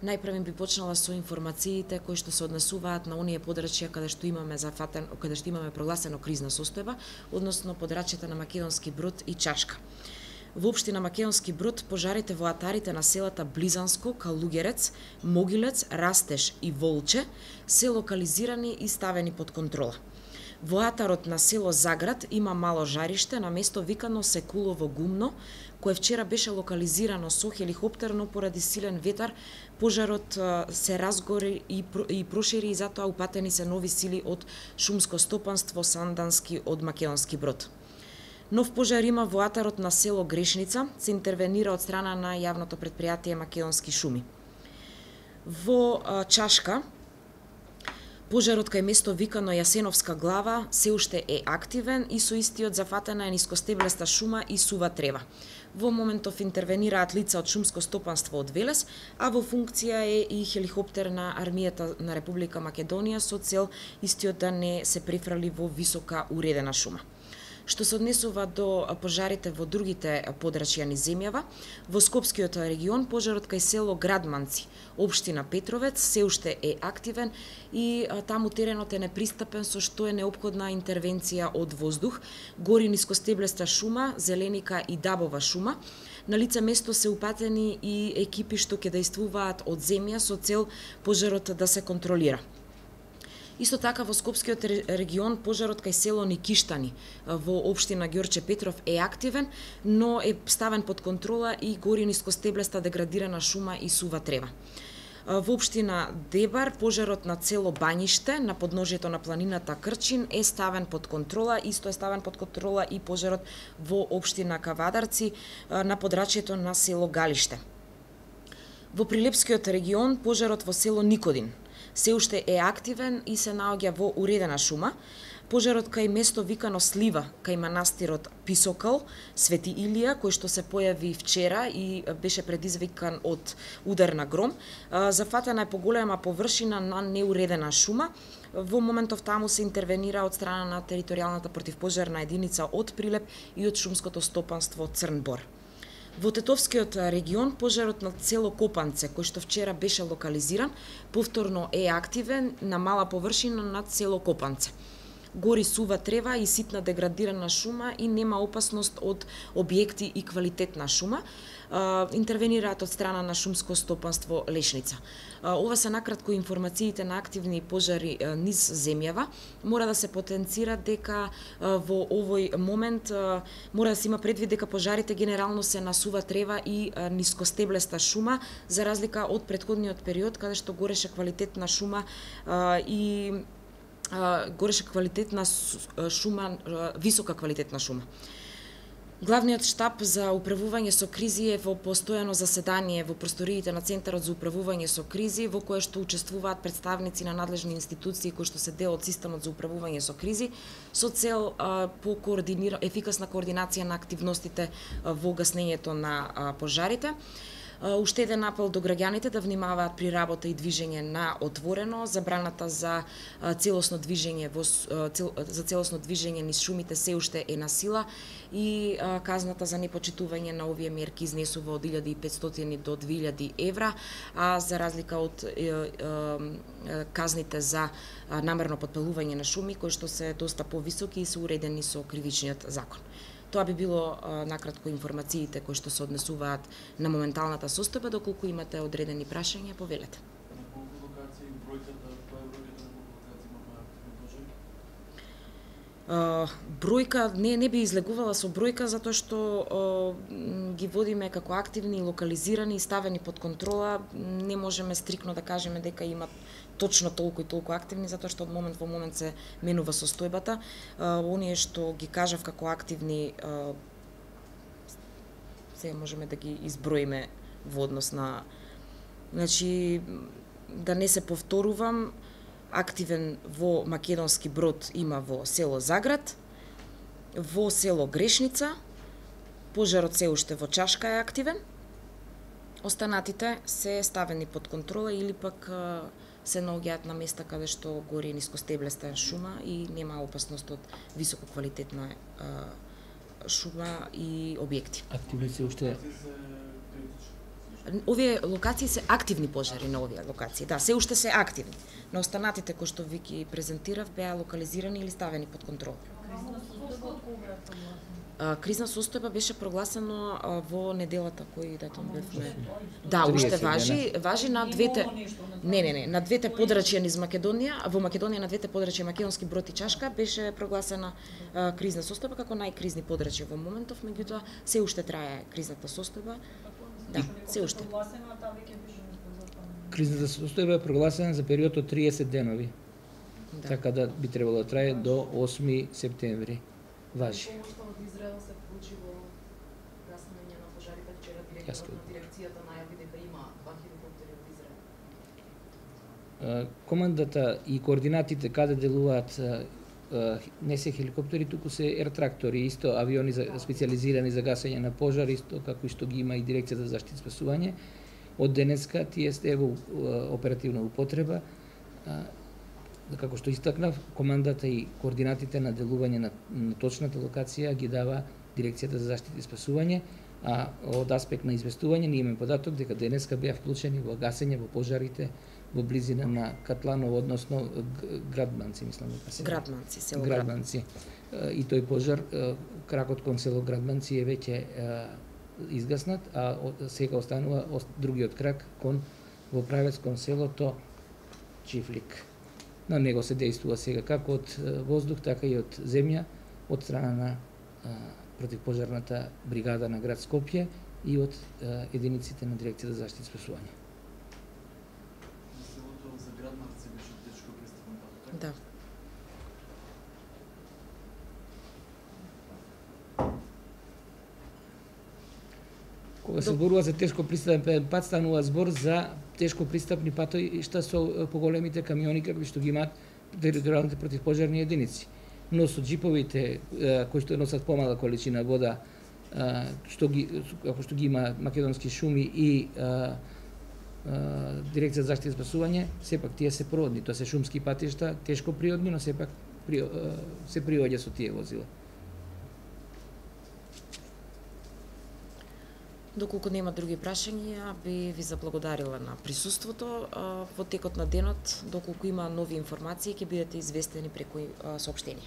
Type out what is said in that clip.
Најпрвен би почнала со информациите кои што се однесуваат на оние подрачја каде што имаме каде што имаме прогласено кризна состојба, односно подрачјата на Македонски Брод и Чашка. Во општина Македонски Брод пожарите во атарите на селата Близанско, Калугерец, Могилец, Растеж и Волче се локализирани и ставени под контрола. Во атарот на село Заград има мало жариште на место викано Секулово гумно, кое вчера беше локализирано со хеликоптер, но поради силен ветар пожарот се разгори и прошири и затоа упатени се нови сили од шумско стопанство Сандански од Македонски Брод. Нов пожар има во атарот на село Грешница, се интервенира од страна на јавното претпријатие Македонски шуми. Во Чашка, пожарот кај место викано Јасеновска глава се уште е активен и со истиот зафатена е нискостеблеста шума и сува трева. Во моментов интервенираат лица од шумско стопанство од Велес, а во функција е и хеликоптер на армијата на Република Македонија со цел истиот да не се префрли во висока уредена шума. Што се однесува до пожарите во другите подрачја низ земјава, во Скопскиот регион пожарот кај село Градманци, општина Петровец, се уште е активен и таму теренот е непристапен, со што е неопходна интервенција од воздух, гори нискостеблеста шума, зеленика и дабова шума. На лице место се упатени и екипи што ќе дејствуваат од земја со цел пожарот да се контролира. Исто така во Скопскиот регион пожарот кај село Никиштани во општина Ѓорче Петров е активен, но е ставен под контрола и гори нискостеблеста деградирана шума и сува трева. Во општина Дебар пожарот на село Бањиште на подножјето на планината Крчин е ставен под контрола, исто е ставен под контрола и пожарот во општина Кавадарци на подрачјето на село Галиште. Во Прилепскиот регион пожарот во село Никодин се уште е активен и се наоѓа во уредена шума. Пожарот кај место викано Слива, кај манастирот Писокал, Свети Илија, кој што се појави вчера и беше предизвикан од удар на гром, зафатена е поголема површина на неуредена шума. Во моментов таму се интервенира од страна на територијалната противпожарна единица од Прилеп и од шумското стопанство Црн Бор. Во Тетовскиот регион пожарот на село Копанце, кој што вчера беше локализиран, повторно е активен на мала површина над село Копанце. Гори сува трева и ситна деградирана шума и нема опасност од објекти и квалитетна шума. Интервенираат од страна на шумско стопанство Лешница. Ова се накратко информациите на активни пожари низ земјава. Мора да се потенцира дека во овој момент мора да се има предвид дека пожарите генерално се на сува трева и нискостеблеста шума, за разлика од претходниот период каде што гореше квалитетна шума и гореше квалитетна шума, висока квалитетна шума. Главниот штаб за управување со кризи е во постојано заседание во просториите на Центарот за управување со кризи, во кое што учествуваат представници на надлежни институции кои што се дел од системот за управување со кризи, со цел по ефикасна координација на активностите во гаснењето на пожарите. Уште еден апел до граѓаните да внимаваат при работа и движење на отворено, забраната за целосно движење низ шумите се уште е на сила и казната за непочитување на овие мерки изнесува од 1500 до 2000 евра, а за разлика од казните за намерно потпалување на шуми кои што се доста повисоки и се уредени со кривичниот закон. Тоа би било накратко информациите кои што се однесуваат на моменталната состојба, доколку имате одредени прашања, повелете. На колку локации бројката, која е бројката на колку локации имаме активни пожари? Бројка не би излегувала со бројка затоа што ги водиме како активни, локализирани и ставени под контрола. Не можеме стрикно да кажеме дека има точно толку и толку активни, затоа што од момент во момент се менува состојбата. Оние што ги кажав како активни, сега можеме да ги изброиме во однос на... Значи, да не се повторувам, активен во Македонски Брод има во село Заград, во село Грешница, пожарот се уште во Чашка е активен, останатите се ставени под контрола или пак се наоѓаат на места каде што гори нискостеблеста шума и нема опасност од високо квалитетна шума и објекти. Активни се уште Овие локации се активни пожари на овие локации. Да, се уште се активни. Но останатите кои што ви ги презентирав беа локализирани или ставени под контрола. Кризна состојба беше прогласено во неделата кој датум бевме. Да, уште 30 важи на двете. Не, на двете подрачја низ Македонија, во Македонија на двете подрачја Македонски Брод и Чашка беше прогласена кризна состојба како најкризни подрачја во моментов, меѓутоа се уште трае кризната состојба. Да, се уште. Кризната состојба е прогласена за период од 30 денови. Да. Така да би требало да трае до 8 септември. Важи. Помошта од Израел се вклучи во гасење на пожарите. Вчера директорот на дирекцијата најави дека има 2 хеликоптери од Израел. Командата и координатите каде делуваат не се хеликоптери, туку се ертрактори, исто авиони специализирани за гасење на пожари, исто како што ги има и дирекцијата за заштита и спасување. Од денеска тие сте во оперативна употреба. Како што истакнав, командата и координатите на делување на точната локација ги дава дирекцијата за заштита и спасување, а од аспект на известување ние имаме податок дека денеска беа вклучени во гасење во пожарите во близина на Катланово, односно Градманци, мислам дека се. Градманци, село Градманци. И тој пожар, кракот кон село Градманци е веќе изгаснат, а сега останува другиот крак во правец кон селото Чифлик. На него се действува сега како од воздух, така и од земја, од страна на противпожарната бригада на град Скопје и од единиците на дирекцијата за заштита и спасување. На селото за Градманци беше тешко пристапен пат. Да. Кога се зборува за тешко пристапен пат, станува збор за тешко пристапни патишта со поголемите камиони какви што ги имаат територијалните противпожарни единици. Но со џиповите кои што носат помала количина вода, како што ги има Македонски шуми и Дирекција за заштита и спасување, сепак тие се природни, тоа се шумски патишта, тешко природни, но сепак се приоѓа со тие возила. Доколку нема други прашања, би ви заблагодарила на присуството во текот на денот. Доколку има нови информации, ќе бидете известени преку соопштение.